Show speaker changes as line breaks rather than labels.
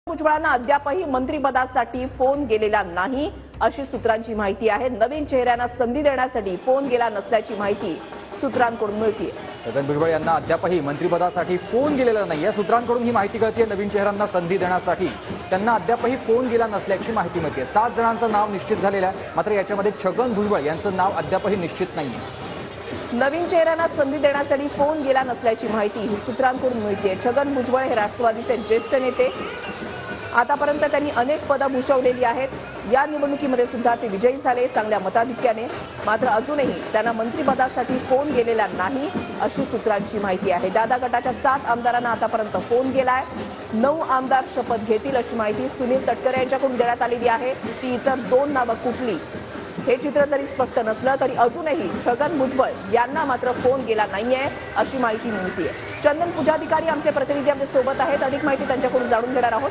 भुजबळांना अद्यापही मंत्रिपदासाठी फोन गेलेला नाही अशी सूत्रांची माहिती आहे। नवीन चेहऱ्यांना संधी देण्यासाठी फोन गेला नसल्याची माहिती सूत्रांकडून मिळते।
छगन भुजबळ यांना अद्यापही मंत्रिपदासाठी फोन गेलेला नाही या सूत्रांकडून ही माहिती कळते। नवीन चेहऱ्यांना संधी देण्यासाठी त्यांना अद्यापही फोन गेला नसल्याची माहिती मिळते। 7 जणांचं नाव निश्चित झालेलं आहे, मात्र याच्यामध्ये छगन भुजबळ यांचं नाव अद्यापही निश्चित नाहीये।
नवीन चेहऱ्यांना संधी देण्यासाठी फोन गेला नसल्याची माहिती ही सूत्रांकडून मिळते। छगन भुजबळ हे राष्ट्रवादीचे ज्येष्ठ नेते, आतापर्यंत त्यांनी अनेक पदं भूषवलेली आहेत। या निवडणुकीमध्ये सुद्धा ते विजयी झाले चांगल्या मताधिक्याने, मात्र अजूनही त्यांना मंत्रिपदासाठी फोन गेलेला नाही अशी सूत्रांची माहिती आहे। दादा गटाच्या 7 आमदारांना आतापर्यंत फोन गेलाय। 9 आमदार शपथ घेतील अशी माहिती सुनील तटकरे यांच्याकडून देण्यात आलेली आहे। ती इतर 2 नावं कुठली हे चित्र जरी स्पष्ट नसलं तरी अजूनही छगन भुजबळ यांना मात्र फोन गेला नाहीये अशी माहिती मिळते। चंदन पूजाधिकारी आमचे प्रतिनिधी आमच्या सोबत आहेत, अधिक माहिती त्यांच्याकडून जाणून घेणार आहोत।